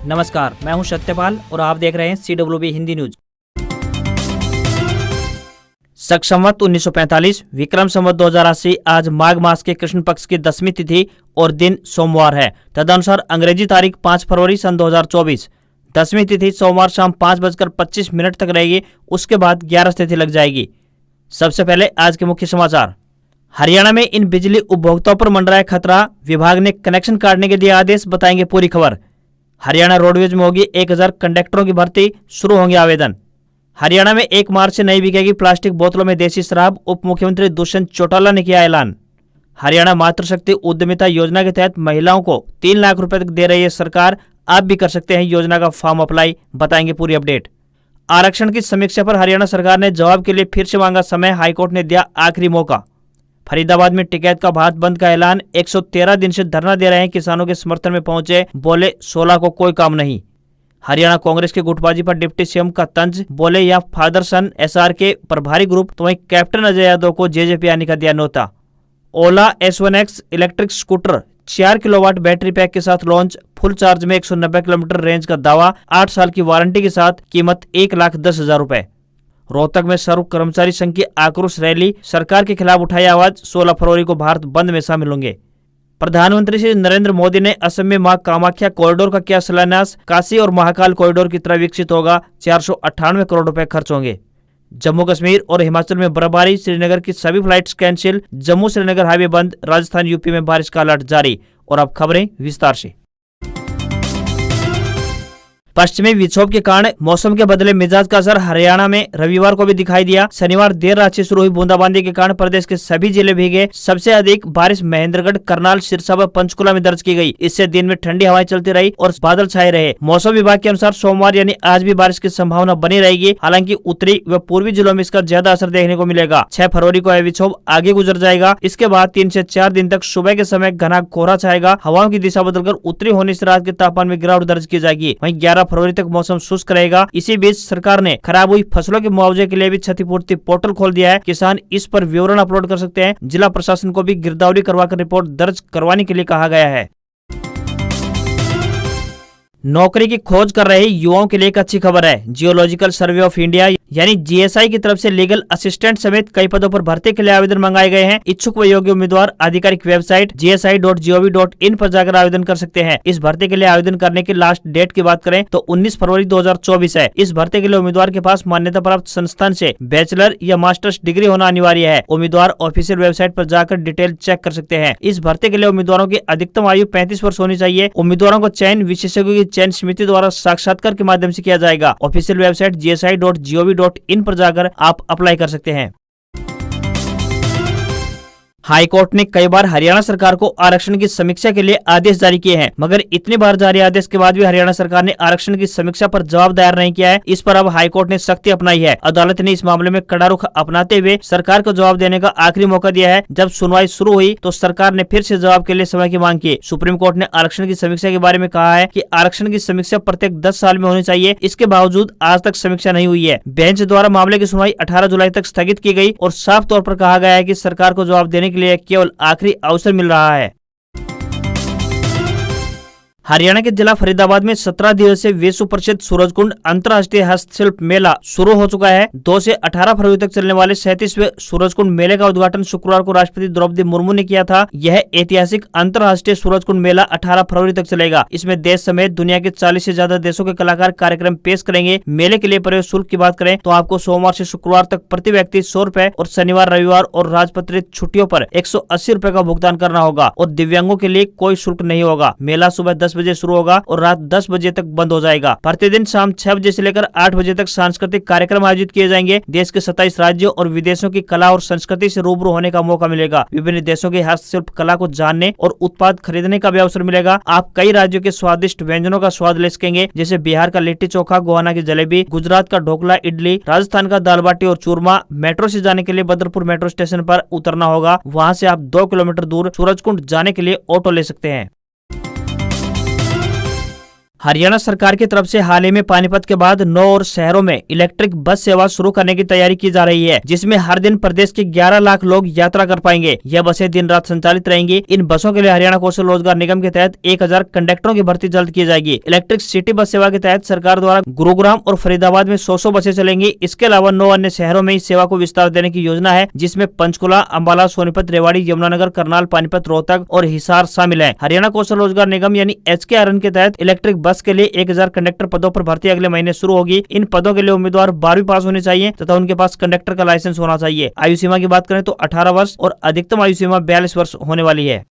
नमस्कार, मैं हूं सत्यपाल और आप देख रहे हैं CWB हिंदी न्यूज। शक संवत 1945 विक्रम संवत 2080 आज माघ मास के कृष्ण पक्ष की 10वीं तिथि और दिन सोमवार है। तदनुसार अंग्रेजी तारीख 5 फरवरी सन 2024। 10वीं तिथि सोमवार शाम 5:25 तक रहेगी। उसके बाद 11 तिथि लग जाएगी। सबसे पहले आज के मुख्य समाचार। हरियाणा में इन बिजली उपभोक्ताओं पर मंडराया खतरा, विभाग ने कनेक्शन काटने के दिए आदेश, बताएंगे पूरी खबर। हरियाणा रोडवेज में होगी 1000 कंडक्टरों की भर्ती, शुरू होंगे आवेदन। हरियाणा में 1 मार्च से नहीं बिकेगी प्लास्टिक बोतलों में देसी शराब, उप मुख्यमंत्री दुष्यंत चौटाला ने किया ऐलान। हरियाणा मातृशक्ति उद्यमिता योजना के तहत महिलाओं को 3 लाख रुपए तक दे रही है सरकार। आप भी कर सकते हैं योजना का फॉर्म अप्लाई, बताएंगे पूरी अपडेट। आरक्षण की समीक्षा पर हरियाणा सरकार ने जवाब के लिए फिर से मांगा समय, हाईकोर्ट ने दिया आखिरी मौका। फरीदाबाद में टिकैत का भात बंद का ऐलान, 113 दिन से धरना दे रहे हैं किसानों के समर्थन में पहुंचे, बोले 16 को कोई काम नहीं। हरियाणा कांग्रेस के गुटबाजी पर डिप्टी सीएम का तंज, बोले या फादर सन SR के प्रभारी ग्रुप, तो वहीं कैप्टन अजय यादव को JJP आने का दिया न्योता। ओला S1X electric scooter 4 kilowatt battery pack के साथ लॉन्च, फुल चार्ज में 190 किलोमीटर रेंज का दावा, 8 साल की वारंटी के साथ, कीमत 1,10,000 रुपए। रोहतक में सर्व कर्मचारी संघ की आक्रोश रैली, सरकार के खिलाफ उठाई आवाज, 16 फरवरी को भारत बंद में शामिल होंगे। प्रधानमंत्री श्री नरेंद्र मोदी ने असम में मां कामाख्या कॉरिडोर का किया शिलान्यास, काशी और महाकाल कॉरिडोर की तरह विकसित होगा, 498 करोड़ रुपए खर्च होंगे। जम्मू कश्मीर और हिमाचल में बर्फबारी, श्रीनगर की सभी flights cancel, Jammu Srinagar highway बंद, राजस्थान यूपी में बारिश का अलर्ट जारी। और अब खबरें विस्तार से। पश्चिमी विक्षोभ के कारण मौसम के बदले मिजाज का असर हरियाणा में रविवार को भी दिखाई दिया। शनिवार देर रात से शुरू हुई बूंदाबांदी के कारण प्रदेश के सभी जिले भीगे। सबसे अधिक बारिश महेंद्रगढ़, करनाल, सिरसा व पंचकुला में दर्ज की गई। इससे दिन में ठंडी हवाएं चलती रही और बादल छाए रहे। मौसम विभाग के अनुसार सोमवार यानी आज भी बारिश की संभावना बनी रहेगी। हालांकि उत्तरी व पूर्वी जिलों में इसका ज्यादा असर देखने को मिलेगा। 6 फरवरी को यह विक्षोभ आगे गुजर जाएगा। इसके बाद 3 से 4 दिन तक सुबह के समय घना कोहरा छाएगा। हवाओं की दिशा बदलकर उत्तरी होने से रात के तापमान में गिरावट दर्ज की जाएगी। वहीं 11 फरवरी तक मौसम शुष्क रहेगा। इसी बीच सरकार ने खराब हुई फसलों के मुआवजे के लिए भी क्षतिपूर्ति पोर्टल खोल दिया है। किसान इस पर विवरण अपलोड कर सकते हैं। जिला प्रशासन को भी गिरदावरी करवाकर रिपोर्ट दर्ज करवाने के लिए कहा गया है। नौकरी की खोज कर रहे युवाओं के लिए एक अच्छी खबर है। जियोलॉजिकल सर्वे ऑफ इंडिया यानी GSI की तरफ से लीगल असिस्टेंट समेत कई पदों पर भर्ती के लिए आवेदन मंगाए गए हैं। इच्छुक व योग्य उम्मीदवार आधिकारिक वेबसाइट gsi.gov.in पर जाकर आवेदन कर सकते हैं। इस भर्ती के लिए आवेदन करने की लास्ट डेट की बात करें तो 19 फरवरी 2024 है। इस भर्ती के लिए उम्मीदवार के पास मान्यता प्राप्त संस्थान से बैचलर या मास्टर्स डिग्री होना अनिवार्य है। उम्मीदवार ऑफिशियल वेबसाइट पर जाकर डिटेल चेक कर सकते हैं। इस भर्ती के लिए उम्मीदवारों की अधिकतम आयु 35 वर्ष होनी चाहिए। उम्मीदवारों को चयन विशेषज्ञों की चयन समिति द्वारा साक्षात्कार के माध्यम से किया जाएगा। ऑफिशियल वेबसाइट gsi.gov.in पर जाकर आप अप्लाई कर सकते हैं। हाईकोर्ट ने कई बार हरियाणा सरकार को आरक्षण की समीक्षा के लिए आदेश जारी किए हैं, मगर इतनी बार जारी आदेश के बाद भी हरियाणा सरकार ने आरक्षण की समीक्षा पर जवाब दायर नहीं किया है। इस पर अब हाईकोर्ट ने सख्ती अपनाई है। अदालत ने इस मामले में कड़ा रुख अपनाते हुए सरकार को जवाब देने का आखिरी मौका दिया है। जब सुनवाई शुरू हुई तो सरकार ने फिर से जवाब के लिए समय की मांग की। सुप्रीम कोर्ट ने आरक्षण की समीक्षा के बारे में कहा है कि आरक्षण की समीक्षा प्रत्येक 10 साल में होनी चाहिए। इसके बावजूद आज तक समीक्षा नहीं हुई है। बेंच द्वारा मामले की सुनवाई 18 जुलाई तक स्थगित की गई और साफ तौर पर कहा गया है कि सरकार को जवाब देने के लिए केवल आखिरी अवसर मिल रहा है। हरियाणा के जिला फरीदाबाद में 17 दिवसीय विश्व प्रसिद्ध सूरजकुंड अंतर्राष्ट्रीय हस्तशिल्प मेला शुरू हो चुका है। 2 से 18 फरवरी तक चलने वाले 37वें सूरजकुंड मेले का उद्घाटन शुक्रवार को राष्ट्रपति द्रौपदी मुर्मू ने किया था। यह ऐतिहासिक अंतर्राष्ट्रीय सूरजकुंड मेला 18 फरवरी तक चलेगा। इसमें देश समेत दुनिया के 40 से ज्यादा देशों के कलाकार कार्यक्रम पेश करेंगे। मेले के लिए प्रवेश शुल्क की बात करें तो आपको सोमवार से शुक्रवार तक प्रति व्यक्ति 100 रुपए और शनिवार, रविवार और राजपत्रित छुट्टियों पर 180 रुपए का भुगतान करना होगा और दिव्यांगों के लिए कोई शुल्क नहीं होगा। मेला सुबह 10 बजे शुरू होगा और रात 10 बजे तक बंद हो जाएगा। प्रतिदिन शाम 6 बजे से लेकर 8 बजे तक सांस्कृतिक कार्यक्रम आयोजित किए जाएंगे। देश के 27 राज्यों और विदेशों की कला और संस्कृति से रूबरू होने का मौका मिलेगा। विभिन्न देशों की हस्तशिल्प कला को जानने और उत्पाद खरीदने का भी अवसर मिलेगा। आप कई राज्यों के स्वादिष्ट व्यंजनों का स्वाद ले सकेंगे, जैसे बिहार का लिट्टी चोखा, गोवाना की जलेबी, गुजरात का ढोकला इडली, राजस्थान का दाल बाटी और चूरमा। मेट्रो से जाने के लिए बदरपुर मेट्रो स्टेशन पर उतरना होगा। वहां से आप 2 किलोमीटर दूर सूरजकुंड जाने के लिए ऑटो ले सकते हैं। हरियाणा सरकार की तरफ से हाल ही में पानीपत के बाद 9 और शहरों में इलेक्ट्रिक बस सेवा शुरू करने की तैयारी की जा रही है, जिसमें हर दिन प्रदेश के 11 लाख लोग यात्रा कर पाएंगे। यह बसें दिन रात संचालित रहेंगी। इन बसों के लिए हरियाणा कौशल रोजगार निगम के तहत 1000 कंडक्टरों की भर्ती जल्द की जाएगी। इलेक्ट्रिक सिटी बस सेवा के तहत सरकार द्वारा गुरुग्राम और फरीदाबाद में 100 बसें चलेंगी। इसके अलावा 9 अन्य शहरों में इस सेवा को विस्तार देने की योजना है, जिसमें पंचकुला, अंबाला, सोनीपत, रेवाड़ी, यमुनानगर, करनाल, पानीपत, रोहतक और हिसार शामिल है। हरियाणा कौशल रोजगार निगम यानी HKRN के तहत इलेक्ट्रिक बस के लिए 1000 कंडक्टर पदों पर भर्ती अगले महीने शुरू होगी। इन पदों के लिए उम्मीदवार 12वीं पास होने चाहिए तथा उनके पास कंडक्टर का लाइसेंस होना चाहिए। आयु सीमा की बात करें तो 18 वर्ष और अधिकतम आयु सीमा 42 वर्ष होने वाली है।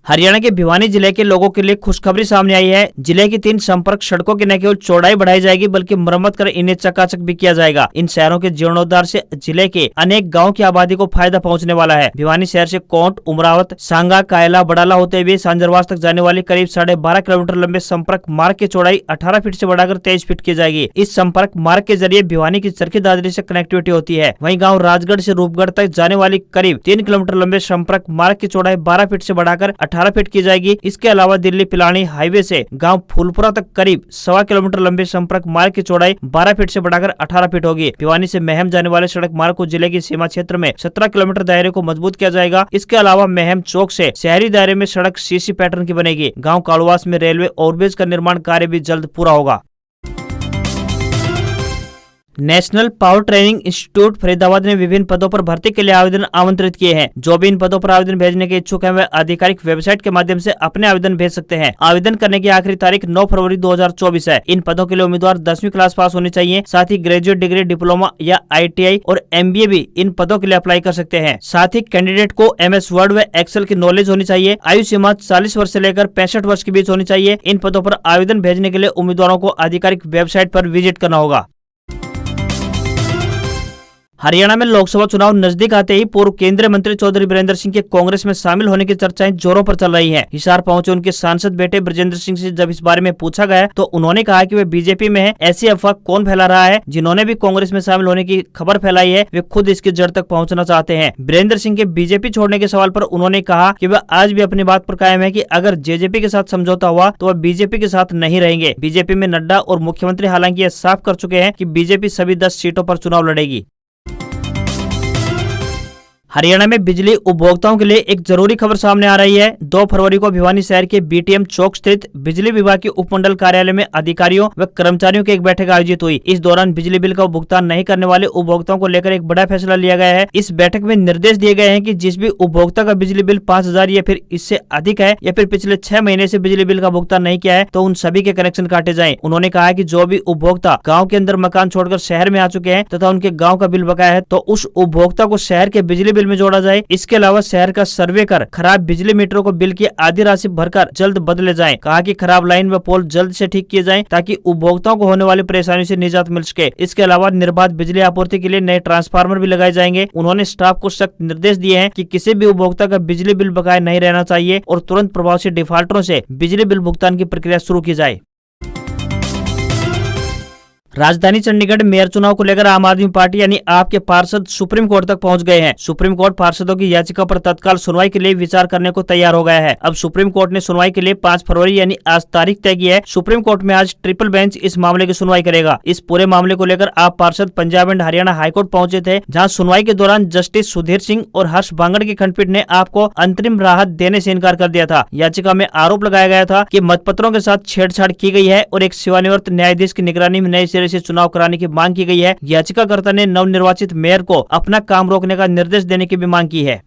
हरियाणा के भिवानी जिले के लोगों के लिए खुशखबरी सामने आई है। जिले की 3 संपर्क सड़कों की न केवल चौड़ाई बढ़ाई जाएगी बल्कि मरम्मत कर इन्हें चकाचक भी किया जाएगा। इन शहरों के जीर्णोद्धार से जिले के अनेक गांव की आबादी को फायदा पहुंचने वाला है। भिवानी शहर से कोंट, उमरावत, सांगा, कायला, बड़ाला होते हुए सांजरवास तक जाने वाली करीब 12.5 किलोमीटर लंबे संपर्क मार्ग की चौड़ाई 18 फीट से बढ़ाकर 23 फीट की जाएगी। इस संपर्क मार्ग के जरिए भिवानी की चरखी दादरी से कनेक्टिविटी होती है। वहीं गाँव राजगढ़ से रूपगढ़ तक जाने वाली करीब 3 किलोमीटर लंबे संपर्क मार्ग की चौड़ाई 12 फीट से बढ़ाकर 18 फीट की जाएगी। इसके अलावा दिल्ली पिलानी हाईवे से गांव फूलपुरा तक करीब 1.25 किलोमीटर लंबे संपर्क मार्ग की चौड़ाई 12 फीट से बढ़ाकर 18 फीट होगी। भिवानी से महम जाने वाले सड़क मार्ग को जिले की सीमा क्षेत्र में 17 किलोमीटर दायरे को मजबूत किया जाएगा। इसके अलावा महम चौक से शहरी दायरे में सड़क CC पैटर्न की बनेगी। गाँव कालुवास में रेलवे ओवरब्रिज का निर्माण कार्य भी जल्द पूरा होगा। National power training institute Faridabad ने विभिन्न पदों पर भर्ती के लिए आवेदन आमंत्रित किए हैं। जो भी इन पदों पर आवेदन भेजने के इच्छुक हैं वे आधिकारिक वेबसाइट के माध्यम से अपने आवेदन भेज सकते हैं। आवेदन करने की आखिरी तारीख 9 फरवरी 2024 है। इन पदों के लिए उम्मीदवार 10वीं क्लास पास होनी चाहिए। साथ ही ग्रेजुएट डिग्री, डिप्लोमा या ITI और MBA भी इन पदों के लिए अप्लाई कर सकते हैं। साथ ही कैंडिडेट को MS वर्ड व एक्सेल की नॉलेज होनी चाहिए। आयु सीमा 40 वर्ष से लेकर 65 वर्ष के बीच होनी चाहिए। इन पदों पर आवेदन भेजने के लिए उम्मीदवारों को आधिकारिक वेबसाइट पर विजिट करना होगा। हरियाणा में लोकसभा चुनाव नजदीक आते ही पूर्व केंद्रीय मंत्री चौधरी बीरेंद्र सिंह के कांग्रेस में शामिल होने की चर्चाएं जोरों पर चल रही हैं। हिसार पहुंचे उनके सांसद बेटे ब्रजेंद्र सिंह से जब इस बारे में पूछा गया तो उन्होंने कहा कि वे बीजेपी में है। ऐसी अफवाह कौन फैला रहा है? जिन्होंने भी कांग्रेस में शामिल होने की खबर फैलाई है वे खुद इसकी जड़ तक पहुँचना चाहते हैं। बीरेंद्र सिंह के बीजेपी छोड़ने के सवाल पर उन्होंने कहा कि वह आज भी अपनी बात पर कायम है कि अगर JJP के साथ समझौता हुआ तो वह बीजेपी के साथ नहीं रहेंगे। बीजेपी में नड्डा और मुख्यमंत्री हालांकि यह साफ कर चुके हैं कि बीजेपी सभी 10 सीटों पर चुनाव लड़ेगी। हरियाणा में बिजली उपभोक्ताओं के लिए एक जरूरी खबर सामने आ रही है। 2 फरवरी को भिवानी शहर के BTM चौक स्थित बिजली विभाग के उपमंडल कार्यालय में अधिकारियों व कर्मचारियों की एक बैठक आयोजित हुई। इस दौरान बिजली बिल का भुगतान नहीं करने वाले उपभोक्ताओं को लेकर एक बड़ा फैसला लिया गया है। इस बैठक में निर्देश दिए गए हैं कि जिस भी उपभोक्ता का बिजली बिल 5000 या फिर इससे अधिक है या फिर पिछले 6 महीने से बिजली बिल का भुगतान नहीं किया है तो उन सभी के कनेक्शन काटे जाएं। उन्होंने कहा कि जो भी उपभोक्ता गाँव के अंदर मकान छोड़कर शहर में आ चुके हैं तथा उनके गाँव का बिल बकाया है तो उस उपभोक्ता को शहर के बिजली बिल में जोड़ा जाए। इसके अलावा शहर का सर्वे कर खराब बिजली मीटरों को बिल की आधी राशि भरकर जल्द बदले जाएं। कहा कि खराब लाइन व पोल जल्द से ठीक किए जाएं ताकि उपभोक्ताओं को होने वाली परेशानी से निजात मिल सके। इसके अलावा निर्बाध बिजली आपूर्ति के लिए नए ट्रांसफार्मर भी लगाए जाएंगे। उन्होंने स्टाफ को सख्त निर्देश दिए हैं कि किसी भी उपभोक्ता का बिजली बिल बकाया नहीं रहना चाहिए और तुरंत प्रभाव से डिफॉल्टरों से बिजली बिल भुगतान की प्रक्रिया शुरू की जाए। राजधानी चंडीगढ़ मेयर चुनाव को लेकर आम आदमी पार्टी यानी आप के पार्षद सुप्रीम कोर्ट तक पहुंच गए हैं। सुप्रीम कोर्ट पार्षदों की याचिका पर तत्काल सुनवाई के लिए विचार करने को तैयार हो गया है। अब सुप्रीम कोर्ट ने सुनवाई के लिए 5 फरवरी यानी आज तारीख तय की है। सुप्रीम कोर्ट में आज ट्रिपल बेंच इस मामले की सुनवाई करेगा। इस पूरे मामले को लेकर आप पार्षद पंजाब एंड हरियाणा हाईकोर्ट पहुंचे थे, जहाँ सुनवाई के दौरान जस्टिस सुधीर सिंह और हर्ष बांगड़ की खंडपीठ ने आपको अंतरिम राहत देने से इनकार कर दिया था। याचिका में आरोप लगाया गया था कि मतपत्रों के साथ छेड़छाड़ की गई है और एक सेवानिवृत्त न्यायाधीश की निगरानी में नए सिरे से चुनाव कराने की मांग की गई है। याचिकाकर्ता ने नवनिर्वाचित मेयर को अपना काम रोकने का निर्देश देने की भी मांग की है।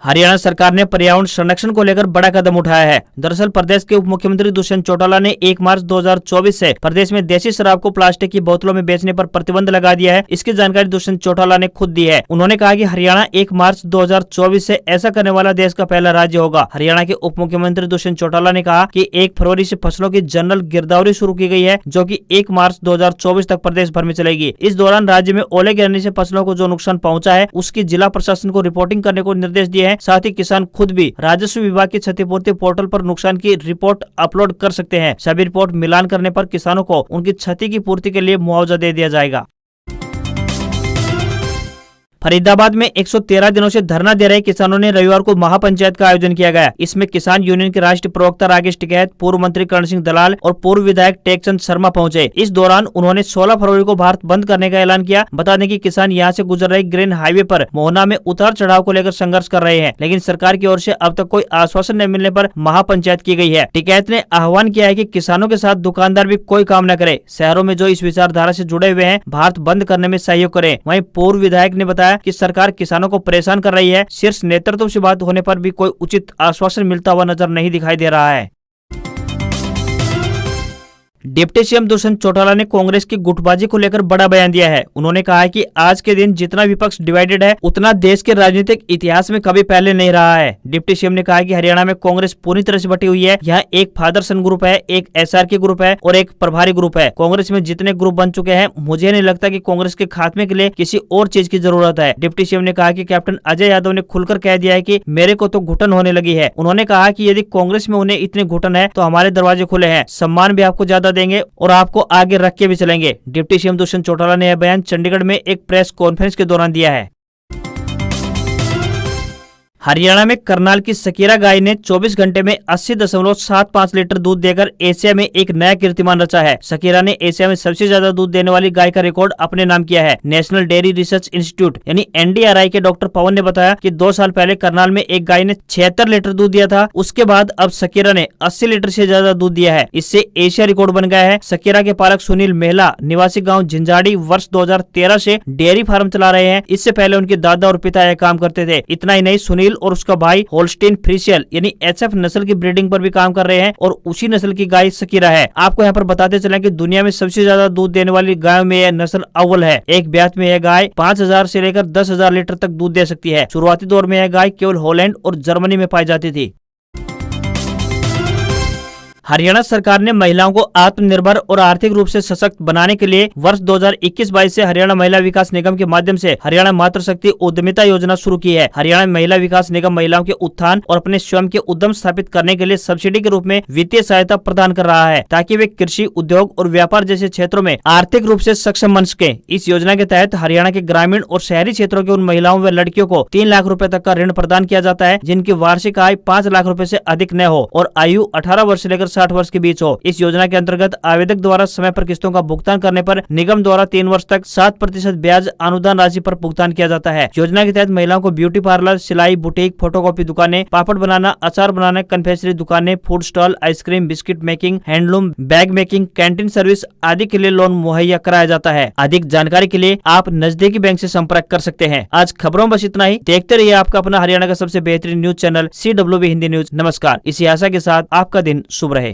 हरियाणा सरकार ने पर्यावरण संरक्षण को लेकर बड़ा कदम उठाया है। दरअसल प्रदेश के उप मुख्यमंत्री दुष्यंत चौटाला ने 1 मार्च 2024 से प्रदेश में देसी शराब को प्लास्टिक की बोतलों में बेचने पर प्रतिबंध लगा दिया है। इसकी जानकारी दुष्यंत चौटाला ने खुद दी है। उन्होंने कहा कि हरियाणा 1 मार्च 2024 से ऐसा करने वाला देश का पहला राज्य होगा। हरियाणा के उप मुख्यमंत्री दुष्यंत चौटाला ने कहा कि 1 फरवरी से फसलों की जनरल गिरदावरी शुरू की गई है, जो कि 1 मार्च 2024 तक प्रदेश भर में चलेगी। इस दौरान राज्य में ओले गिरने से फसलों को जो नुकसान पहुंचा है उसकी जिला प्रशासन को रिपोर्टिंग करने को निर्देश दिए हैं। साथ ही किसान खुद भी राजस्व विभाग के क्षतिपूर्ति पोर्टल पर नुकसान की रिपोर्ट अपलोड कर सकते हैं। सभी रिपोर्ट मिलान करने पर किसानों को उनकी क्षति की पूर्ति के लिए मुआवजा दे दिया जाएगा। फरीदाबाद में 113 दिनों से धरना दे रहे किसानों ने रविवार को महापंचायत का आयोजन किया गया। इसमें किसान यूनियन के राष्ट्रीय प्रवक्ता राकेश टिकैत, पूर्व मंत्री कर्ण सिंह दलाल और पूर्व विधायक टेकचंद शर्मा पहुंचे। इस दौरान उन्होंने 16 फरवरी को भारत बंद करने का ऐलान किया। बता दें कि किसान यहां से गुजर रहे ग्रेन हाईवे पर मोहना में उतार चढ़ाव को लेकर संघर्ष कर रहे हैं, लेकिन सरकार की ओर से अब तक कोई आश्वासन न मिलने पर महापंचायत की गई है। टिकैत ने आह्वान किया है कि किसानों के साथ दुकानदार भी कोई काम न करे। शहरों में जो इस विचारधारा से जुड़े हुए हैं भारत बंद करने में सहयोग करें। वहीं पूर्व विधायक ने बताया कि सरकार किसानों को परेशान कर रही है। शीर्ष नेतृत्व से बात होने पर भी कोई उचित आश्वासन मिलता हुआ नजर नहीं दिखाई दे रहा है। डिप्टी सीएम दुष्यंत चौटाला ने कांग्रेस की गुटबाजी को लेकर बड़ा बयान दिया है। उन्होंने कहा है कि आज के दिन जितना विपक्ष डिवाइडेड है उतना देश के राजनीतिक इतिहास में कभी पहले नहीं रहा है। डिप्टी सीएम ने कहा कि हरियाणा में कांग्रेस पूरी तरह से बटी हुई है। यहाँ एक फादर सन ग्रुप है, एक SRK ग्रुप है और एक प्रभारी ग्रुप है। कांग्रेस में जितने ग्रुप बन चुके हैं, मुझे नहीं लगता कि कांग्रेस के खात्मे के लिए किसी और चीज की जरूरत है। डिप्टी सीएम ने कहा कि कैप्टन अजय यादव ने खुलकर कह दिया है कि मेरे को तो घुटन होने लगी है। उन्होंने कहा कि यदि कांग्रेस में उन्हें इतनी घुटन है तो हमारे दरवाजे खुले हैं, सम्मान भी आपको ज्यादा देंगे और आपको आगे रख के भी चलेंगे। डिप्टी सीएम दुष्यंत चौटाला ने यह बयान चंडीगढ़ में एक प्रेस कॉन्फ्रेंस के दौरान दिया है। हरियाणा में करनाल की सकीरा गाय ने 24 घंटे में 80.75 लीटर दूध देकर एशिया में एक नया कीर्तिमान रचा है। सकीरा ने एशिया में सबसे ज्यादा दूध देने वाली गाय का रिकॉर्ड अपने नाम किया है। नेशनल डेयरी रिसर्च इंस्टीट्यूट यानी NDRI के डॉक्टर पवन ने बताया कि 2 साल पहले करनाल में एक गाय ने 76 लीटर दूध दिया था। उसके बाद अब सकीरा ने 80 लीटर से ज्यादा दूध दिया है। इससे एशिया रिकॉर्ड बन गया है। सकीरा के पालक सुनील मेहला निवासी गाँव झंझाड़ी वर्ष 2013 से डेयरी फार्म चला रहे हैं। इससे पहले उनके दादा और पिता यह काम करते थे। इतना ही नहीं, सुनील और उसका भाई होल्स्टीन फ्रीशियल यानी HF नस्ल की ब्रीडिंग पर भी काम कर रहे हैं और उसी नस्ल की गाय सकीरा है। आपको यहाँ पर बताते चलें कि दुनिया में सबसे ज्यादा दूध देने वाली गायों में यह नस्ल अव्वल है। एक ब्यात में यह गाय 5000 से लेकर 10,000 लीटर तक दूध दे सकती है। शुरुआती दौर में यह गाय केवल हॉलैंड और जर्मनी में पाई जाती थी। हरियाणा सरकार ने महिलाओं को आत्मनिर्भर और आर्थिक रूप से सशक्त बनाने के लिए वर्ष 2021-22 से हरियाणा महिला विकास निगम के माध्यम से हरियाणा मातृशक्ति उद्यमिता योजना शुरू की है। हरियाणा महिला विकास निगम महिलाओं के उत्थान और अपने स्वयं के उद्यम स्थापित करने के लिए सब्सिडी के रूप में वित्तीय सहायता प्रदान कर रहा है, ताकि वे कृषि, उद्योग और व्यापार जैसे क्षेत्रों में आर्थिक रूप से सक्षम बन सके। इस योजना के तहत हरियाणा के ग्रामीण और शहरी क्षेत्रों के उन महिलाओं व लड़कियों को 3 लाख रुपए तक का ऋण प्रदान किया जाता है जिनकी वार्षिक आय 5 लाख रुपए से अधिक न हो और आयु 18 वर्ष से लेकर 60 वर्ष के बीच हो। इस योजना के अंतर्गत आवेदक द्वारा समय पर किस्तों का भुगतान करने पर निगम द्वारा 3 वर्ष तक 7% ब्याज अनुदान राशि पर भुगतान किया जाता है। योजना के तहत महिलाओं को ब्यूटी पार्लर, सिलाई, बुटीक, फोटोकॉपी दुकानें, पापड़ बनाना, अचार बनाना, कन्फेक्शनरी दुकानें, food stall, ice cream, biscuit making, handloom, bag making, canteen service आदि के लिए लोन मुहैया कराया जाता है। अधिक जानकारी के लिए आप नजदीकी बैंक से संपर्क कर सकते हैं। आज खबरों में बस इतना ही। देखते रहिए आपका अपना हरियाणा का सबसे बेहतरीन news channel CWB Hindi news. नमस्कार। इसी आशा के साथ आपका दिन शुभ रहे।